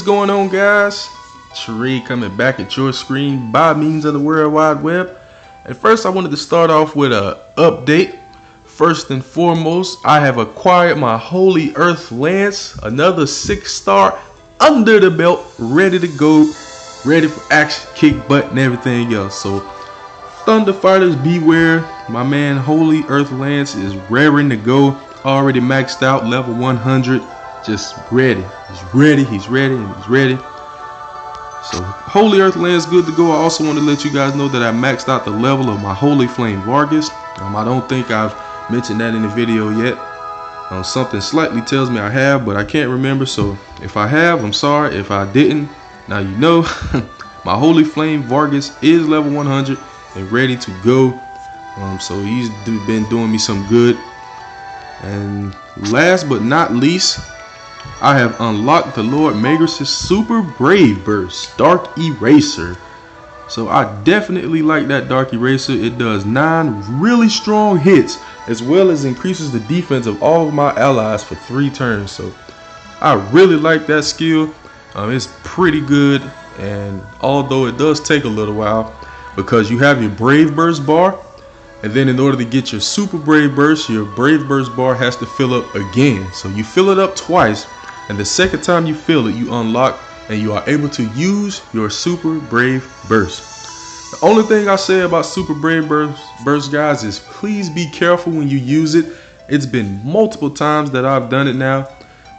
What's going on, guys? Sheree coming back at your screen by means of the World Wide Web. And first I wanted to start off with an update. First and foremost, I have acquired my Holy Earth Lance, another 6-star under the belt, ready to go, ready for action, kick butt and everything else. So Thunder Fighters beware, my man Holy Earth Lance is raring to go, already maxed out, level 100, just ready. He's ready, he's ready, and he's ready. So Holy Earth Lance good to go. I also want to let you guys know that I maxed out the level of my Holy Flame Vargas. I don't think I've mentioned that in the video yet. Something slightly tells me I have, but I can't remember. So if I have, I'm sorry. If I didn't, now you know. My Holy Flame Vargas is level 100 and ready to go. So he's been doing me some good. And last but not least, I have unlocked the Lord Magress' Super Brave Burst Dark Eraser. So I definitely like that Dark Eraser. It does 9 really strong hits, as well as increases the defense of all of my allies for 3 turns. So I really like that skill. It's pretty good, and although it does take a little while, because you have your Brave Burst bar, and then in order to get your Super Brave Burst, your Brave Burst bar has to fill up again. So you fill it up twice, and the second time you fill it, you unlock and you are able to use your Super Brave Burst. The only thing I say about Super Brave Burst, guys, is please be careful when you use it. It's been multiple times that I've done it now,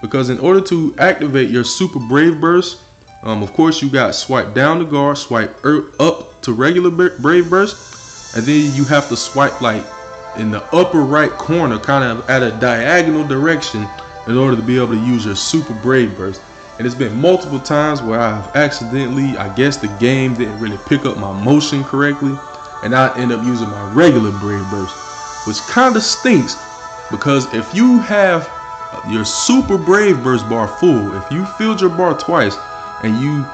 because in order to activate your Super Brave Burst, of course you got swipe down to guard, swipe up to regular Brave Burst, and then you have to swipe like in the upper right corner, kind of at a diagonal direction, in order to be able to use your Super Brave Burst. And it's been multiple times where I've accidentally, I guess the game didn't really pick up my motion correctly, and I end up using my regular Brave Burst, which kind of stinks, because if you have your Super Brave Burst bar full, if you filled your bar twice and you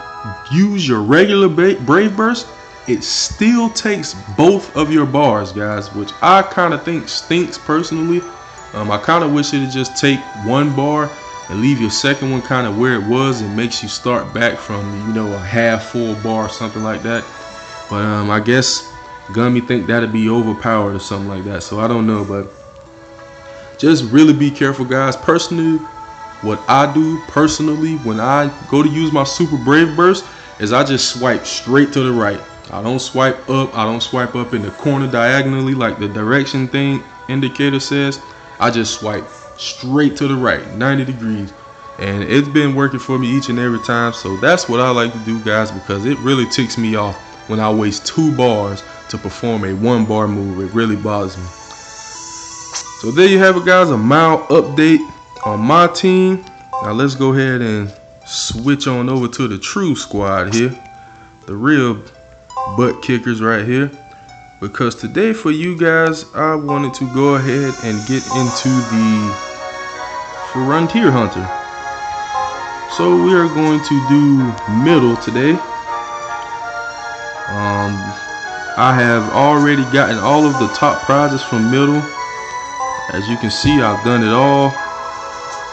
use your regular Brave Burst, it still takes both of your bars, guys, which I kind of think stinks personally. I kind of wish it'd just take one bar and leave your second one kind of where it was, and makes you start back from, you know, a half full bar or something like that. But I guess Gummy think that'd be overpowered or something like that, so I don't know. But just really be careful, guys. Personally, what I do personally when I go to use my Super Brave Burst is I just swipe straight to the right. I don't swipe up. I don't swipe up in the corner diagonally like the direction thing indicator says. I just swipe straight to the right, 90 degrees, and it's been working for me each and every time. So that's what I like to do, guys, because it really ticks me off when I waste 2 bars to perform a 1-bar move. It really bothers me. So there you have it, guys, a mild update on my team. Now let's go ahead and switch on over to the true squad here, the real butt kickers right here. Because today for you guys, I wanted to go ahead and get into the Frontier Hunter. So we are going to do middle today. I have already gotten all of the top prizes from middle. As you can see, I've done it all.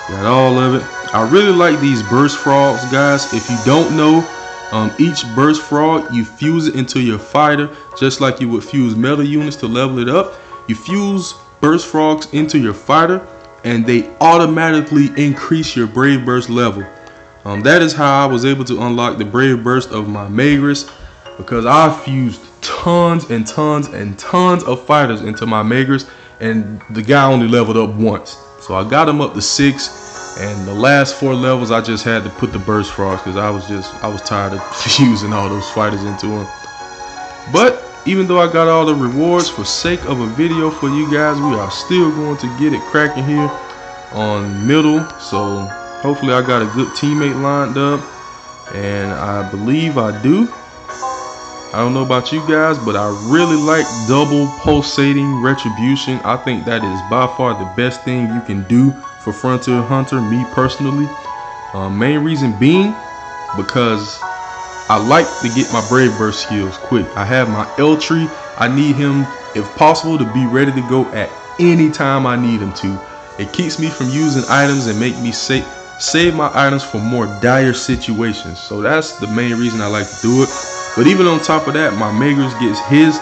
Got all of it. I really like these burst frogs, guys. If you don't know, each burst frog, you fuse it into your fighter just like you would fuse metal units to level it up. You fuse burst frogs into your fighter and they automatically increase your Brave Burst level. That is how I was able to unlock the Brave Burst of my Magress, because I fused tons and tons and tons of fighters into my Magress, and the guy only leveled up once. So I got him up to 6, and the last 4 levels I just had to put the burst frogs, because I was tired of fusing all those fighters into him. But even though I got all the rewards, for sake of a video for you guys, we are still going to get it cracking here on middle. So hopefully I got a good teammate lined up, and I believe I do. I don't know about you guys, but I really like double pulsating retribution. I think that is by far the best thing you can do for Frontier Hunter, me personally. Main reason being because I like to get my Brave Burst skills quick. I have my Eltree. I need him, if possible, to be ready to go at any time I need him to. It keeps me from using items and make me save my items for more dire situations. So that's the main reason I like to do it. But even on top of that, my Magus gets his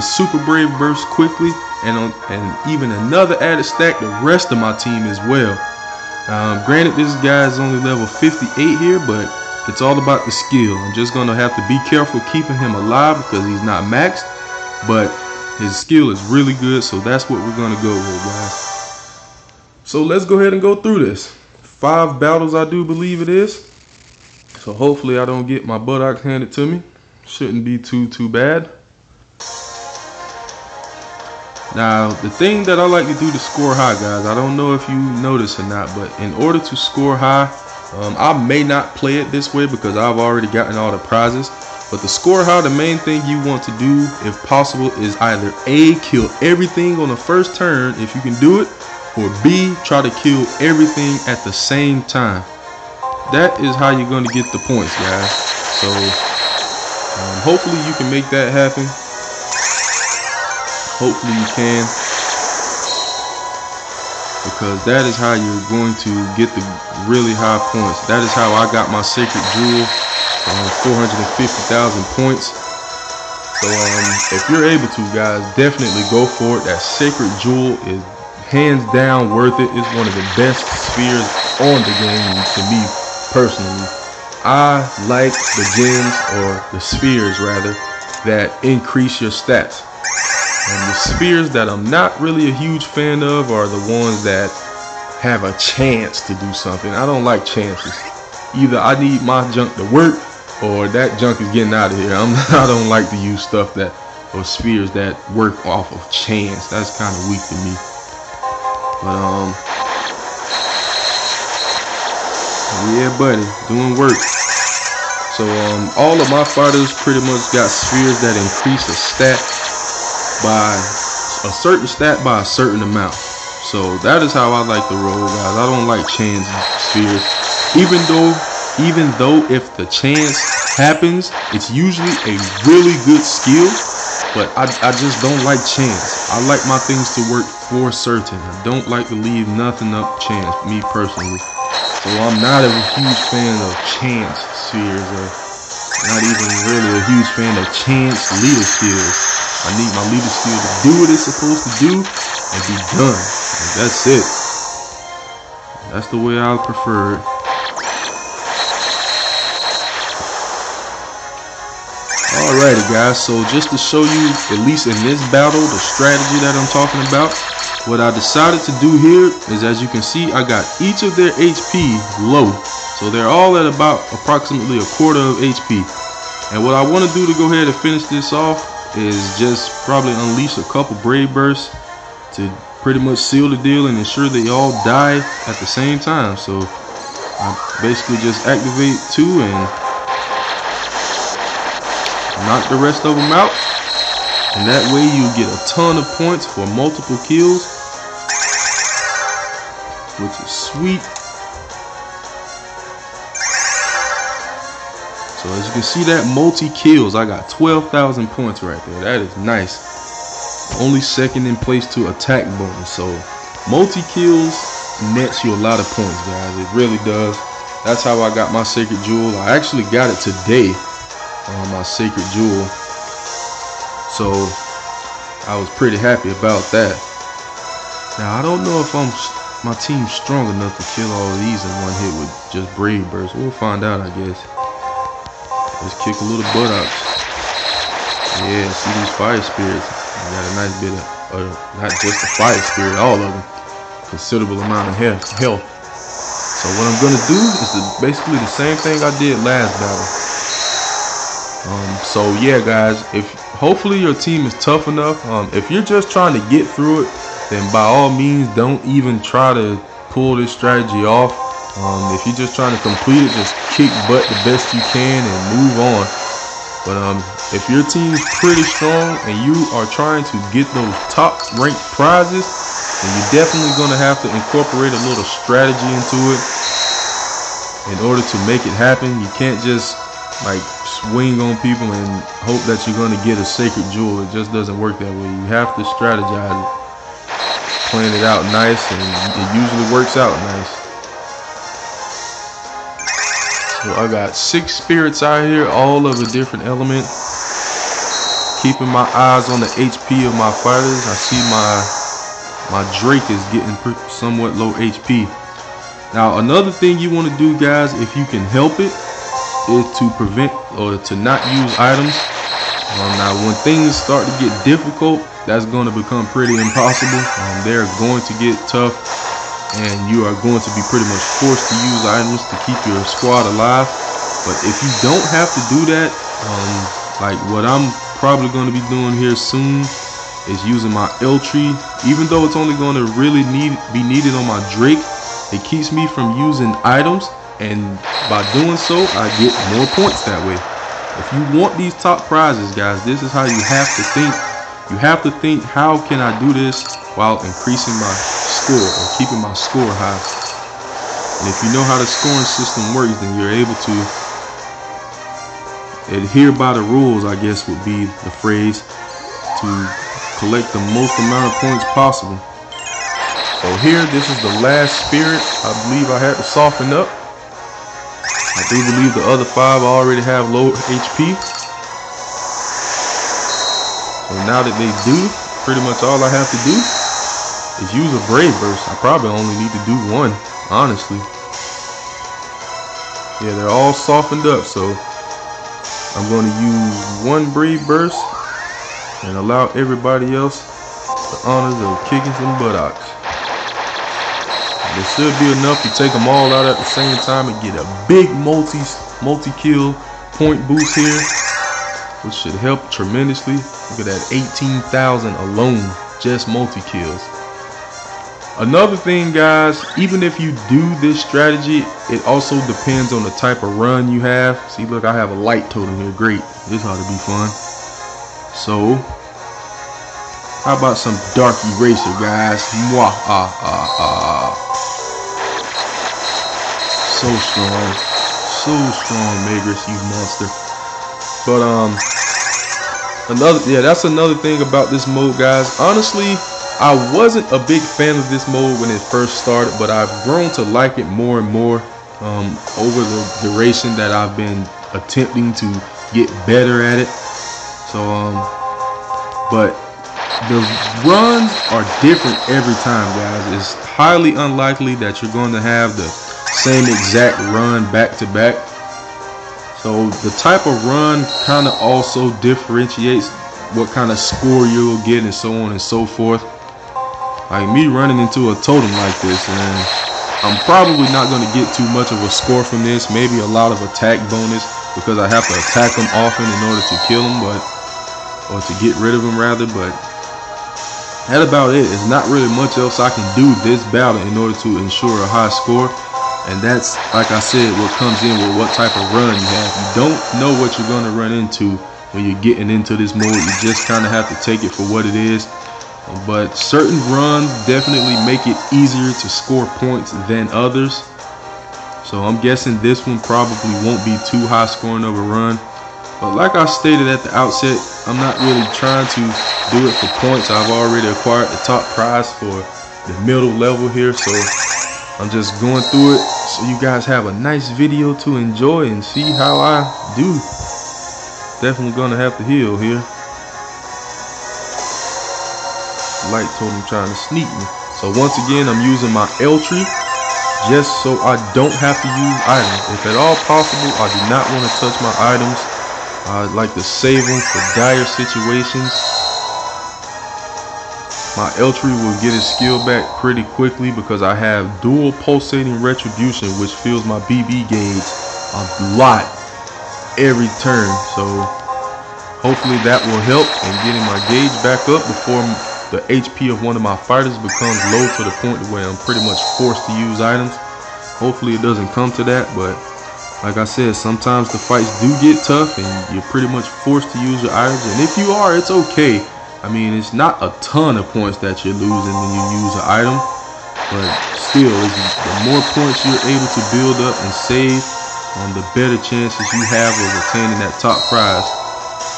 super brave burst quickly, and even another added stack the rest of my team as well. Granted, this guy is only level 58 here, but it's all about the skill. I'm just gonna have to be careful keeping him alive because he's not maxed, but his skill is really good, so that's what we're gonna go with, guys. So let's go ahead and go through this. 5 battles, I do believe it is. So hopefully I don't get my buttocks handed to me. Shouldn't be too bad. Now, the thing that I like to do to score high, guys, I don't know if you notice or not, but in order to score high, I may not play it this way because I've already gotten all the prizes. But to score high, the main thing you want to do, if possible, is either A, kill everything on the first turn, if you can do it, or B, try to kill everything at the same time. That is how you're going to get the points, guys. So, hopefully you can make that happen. Hopefully you can, because that is how you're going to get the really high points. That is how I got my Sacred Jewel, 450,000 points. So if you're able to, guys, definitely go for it. That Sacred Jewel is hands down worth it. It's one of the best spheres on the game to me personally. I like the gems, or the spheres rather, that increase your stats. And the spheres that I'm not really a huge fan of are the ones that have a chance to do something. I don't like chances. Either I need my junk to work, or that junk is getting out of here. I don't like to use stuff or spheres that work off of chance. That's kind of weak to me. But yeah, buddy, doing work. So all of my fighters pretty much got spheres that increase a stat by a certain stat by a certain amount. So that is how I like to roll, guys. I don't like chance spheres. Even though if the chance happens, it's usually a really good skill, but I just don't like chance. I like my things to work for certain. I don't like to leave nothing up chance, me personally. So I'm not a huge fan of chance spheres, or not even really a huge fan of chance leader skills. I need my leader skill to do what it's supposed to do and be done. And that's it. That's the way I prefer it. Alrighty, guys. So just to show you, at least in this battle, the strategy that I'm talking about, what I decided to do here is, as you can see, I got each of their HP low. So they're all at about approximately a quarter of HP. And what I want to do to go ahead and finish this off is just probably unleash a couple Brave Bursts to pretty much seal the deal and ensure they all die at the same time. So I basically just activate 2 and knock the rest of them out, and that way you get a ton of points for multiple kills, which is sweet. So as you can see, that multi-kills, I got 12,000 points right there. That is nice. Only second in place to attack bonus. So multi-kills nets you a lot of points, guys. It really does. That's how I got my Sacred Jewel. I actually got it today on my Sacred Jewel. So I was pretty happy about that. Now I don't know if my team's strong enough to kill all of these in one hit with just Brave Burst. We'll find out, I guess. Let's kick a little buttocks. Yeah, see these fire spirits. I got a nice bit of, not just the fire spirit, all of them. Considerable amount of health. So what I'm gonna do is basically the same thing I did last battle. So yeah, guys, if hopefully your team is tough enough. If you're just trying to get through it, then by all means don't even try to pull this strategy off. If you're just trying to complete it, just kick butt the best you can and move on. But if your team's pretty strong and you are trying to get those top ranked prizes, then you're definitely going to have to incorporate a little strategy into it in order to make it happen. You can't just like swing on people and hope that you're going to get a Sacred Jewel. It just doesn't work that way. You have to strategize it, plan it out nice, and it usually works out nice. So I got 6 spirits out here, all of a different element. Keeping my eyes on the HP of my fighters. I see my Drake is getting somewhat low HP. Now another thing you want to do, guys, if you can help it, is to prevent or to not use items. Now when things start to get difficult, that's going to become pretty impossible. They're going to get tough, and you are going to be pretty much forced to use items to keep your squad alive. But if you don't have to do that, like what I'm probably going to be doing here soon is using my Eltree. Even though it's only going to really be needed on my Drake, it keeps me from using items, and by doing so I get more points that way. If you want these top prizes, guys, this is how you have to think. You have to think, how can I do this while increasing my score or keeping my score high? And if you know how the scoring system works, then you're able to adhere by the rules, I guess would be the phrase, to collect the most amount of points possible. So here, this is the last spirit. I believe I had to soften up. I do believe the other 5 already have low HP. So now that they do, pretty much all I have to do is use a Brave Burst. I probably only need to do 1, honestly. Yeah, they're all softened up, so I'm going to use 1 Brave Burst and allow everybody else the honors of kicking some buttocks. There should be enough to take them all out at the same time and get a big multi-kill point boost here, which should help tremendously. Look at that, 18,000 alone, just multi-kills. Another thing, guys, even if you do this strategy, it also depends on the type of run you have. See, look, I have a light totem here. Great. This ought to be fun. So, how about some Dark Eraser, guys? Mwah, So strong. So strong, Magress, you monster. But, that's another thing about this mode, guys. Honestly, I wasn't a big fan of this mode when it first started, but I've grown to like it more and more over the duration that I've been attempting to get better at it. So, but the runs are different every time, guys. It's highly unlikely that you're going to have the same exact run back to back. So the type of run kind of also differentiates what kind of score you'll get and so on and so forth. Like me running into a totem like this, and I'm probably not going to get too much of a score from this. Maybe a lot of attack bonus because I have to attack them often in order to kill them, or to get rid of them rather. But that's about it. There's not really much else I can do this battle in order to ensure a high score. And that's, like I said, what comes in with what type of run you have. You don't know what you're going to run into when you're getting into this mode. You just kind of have to take it for what it is. But certain runs definitely make it easier to score points than others. So I'm guessing this one probably won't be too high scoring of a run. But like I stated at the outset, I'm not really trying to do it for points. I've already acquired the top prize for the middle level here. So I'm just going through it so you guys have a nice video to enjoy and see how I do. Definitely gonna have to heal here. Light totem trying to sneak me. So once again, I'm using my Eltree just so I don't have to use items. If at all possible, I do not want to touch my items. I'd like to save them for dire situations. My Eltree will get his skill back pretty quickly because I have dual pulsating retribution, which fills my BB gauge a lot every turn. So hopefully that will help in getting my gauge back up before the HP of one of my fighters becomes low to the point where I'm pretty much forced to use items. Hopefully it doesn't come to that, but like I said, sometimes the fights do get tough and you're pretty much forced to use your items. And if you are, it's okay. I mean, it's not a ton of points that you're losing when you use an item, but still, the more points you're able to build up and save, the better chances you have of attaining that top prize.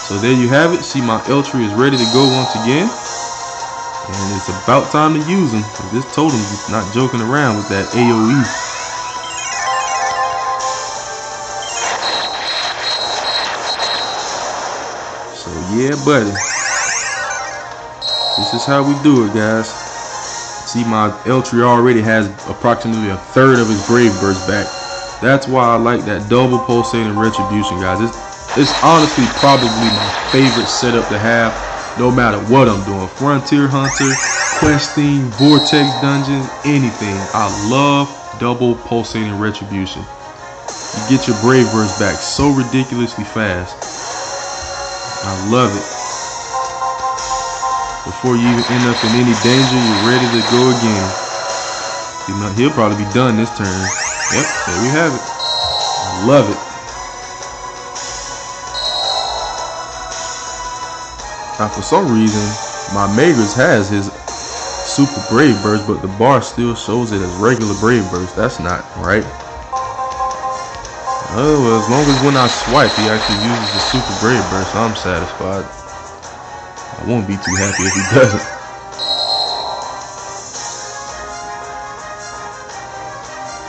So there you have it. See, my Eltree is ready to go once again. And it's about time to use them. This totem is not joking around with that AoE. So yeah, buddy. This is how we do it, guys. See, my Eltry already has approximately a third of his Brave Burst back. That's why I like that double pulsating retribution, guys. It's honestly probably my favorite setup to have, no matter what I'm doing. Frontier Hunter, questing, Vortex dungeons, anything. I love double pulsating retribution. You get your Brave Burst back so ridiculously fast. I love it. Before you even end up in any danger, you're ready to go again. He'll probably be done this turn. Yep, there we have it. I love it. Now, for some reason, my Magus has his Super Brave Burst, but the bar still shows it as regular Brave Burst. That's not right. Oh, well, as long as when I swipe, he actually uses the Super Brave Burst, I'm satisfied. I won't be too happy if he doesn't.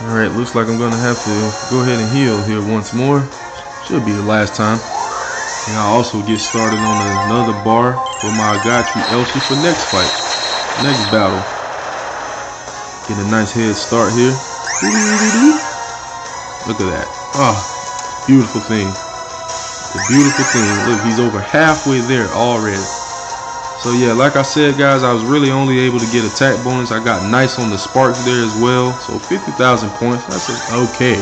Alright, looks like I'm going to have to go ahead and heal here once more. Should be the last time. And I'll also get started on another bar for my Godfrey Eltry for next fight. Next battle. Get a nice head start here. Look at that. Ah, beautiful thing. The beautiful thing. Look, he's over halfway there already. So yeah, like I said, guys, I was really only able to get attack bonus. I got nice on the sparks there as well. So 50,000 points, that's okay.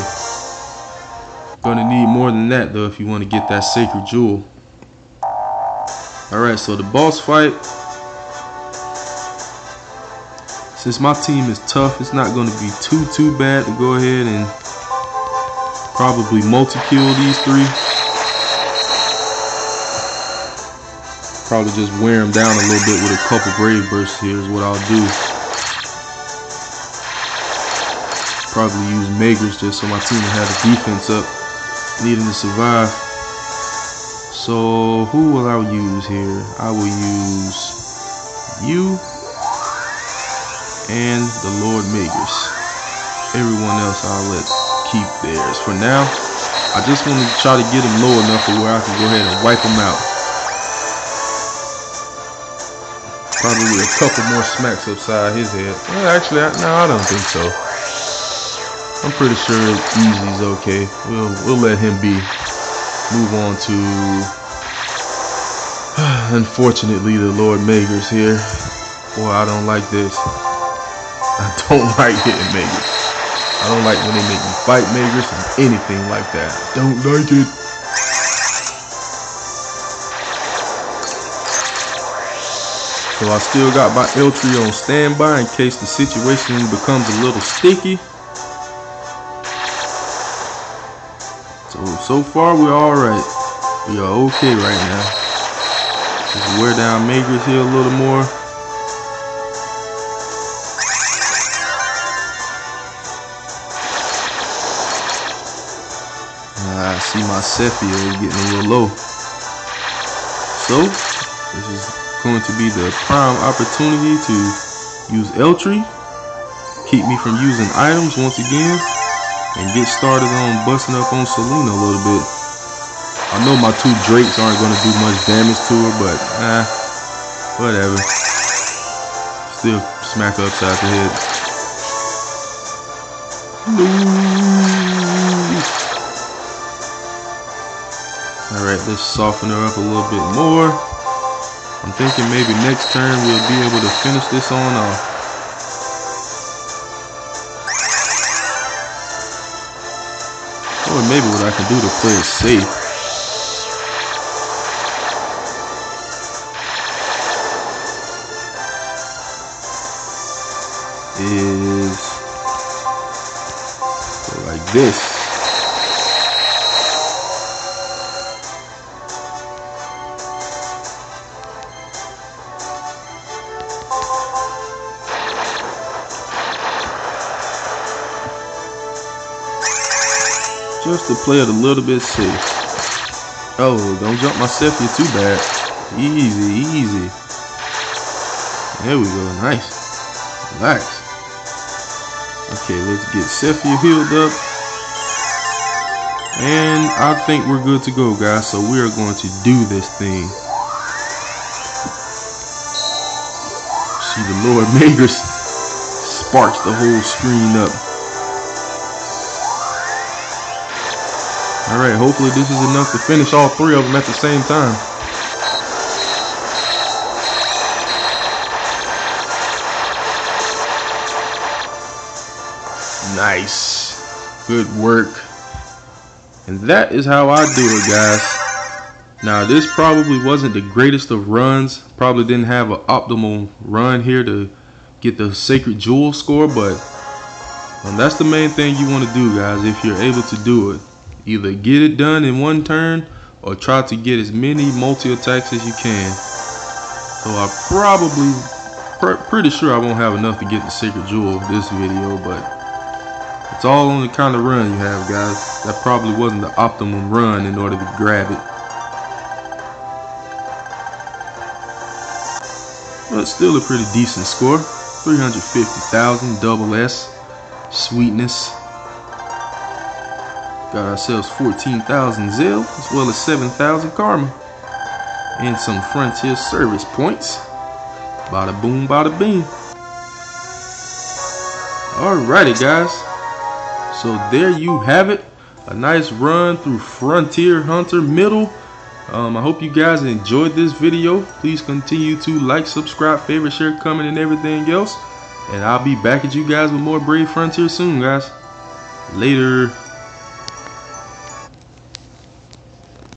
Gonna need more than that though if you want to get that sacred jewel. Alright, so the boss fight. Since my team is tough, it's not gonna be too bad to go ahead and probably multi-kill these three. Probably just wear them down a little bit with a couple Brave Bursts here is what I'll do. Probably use Magus just so my team will have the defense up, needing to survive. So who will I use here? I will use you and the Lord Magus. Everyone else I'll let keep theirs. For now, I just want to try to get him low enough to where I can go ahead and wipe him out. Probably a couple more smacks upside his head. Well, actually, no, I don't think so. I'm pretty sure easy's okay. We'll let him be. Move on to, unfortunately, the Lord Magus here. Boy, I don't like this. I don't like hitting Magus. I don't like when they make me fight Magus or anything like that. Don't like it. So I still got my Eltry on standby in case the situation becomes a little sticky. So far we're alright. We are okay right now. Just wear down Magus here a little more. I see my Sephia is getting a little low. So this is going to be the prime opportunity to use Eltry, keep me from using items once again, and get started on busting up on Selena a little bit. I know my two Drakes aren't going to do much damage to her, but whatever. Still smack her upside the head. Alright, let's soften her up a little bit more. I'm thinking maybe next turn we'll be able to finish this on off. Or maybe what I can do to play it safe is go like this. Just to play it a little bit safe. Oh, don't jump my Sephia too bad. Easy, easy. There we go. Nice. Relax. Okay, let's get Sephia healed up. And I think we're good to go, guys. So we are going to do this thing. See, the Lord Maker sparks the whole screen up. Alright, hopefully this is enough to finish all three of them at the same time. Nice. Good work. And that is how I do it, guys. Now, this probably wasn't the greatest of runs. Probably didn't have an optimal run here to get the Sacred Jewel score, but that's the main thing you want to do, guys, if you're able to do it. Either get it done in one turn or try to get as many multi-attacks as you can. So I probably, pretty sure I won't have enough to get the Sacred Jewel this video, but it's all on the kind of run you have, guys. That probably wasn't the optimum run in order to grab it. But still a pretty decent score. 350,000 double S. Sweetness. Got ourselves 14,000 Zell, as well as 7,000 Karma. And some Frontier service points. Bada boom, bada bing. Alrighty, guys. So there you have it. A nice run through Frontier Hunter Middle. I hope you guys enjoyed this video. Please continue to like, subscribe, favorite, share, comment, and everything else. And I'll be back at you guys with more Brave Frontier soon, guys. Later.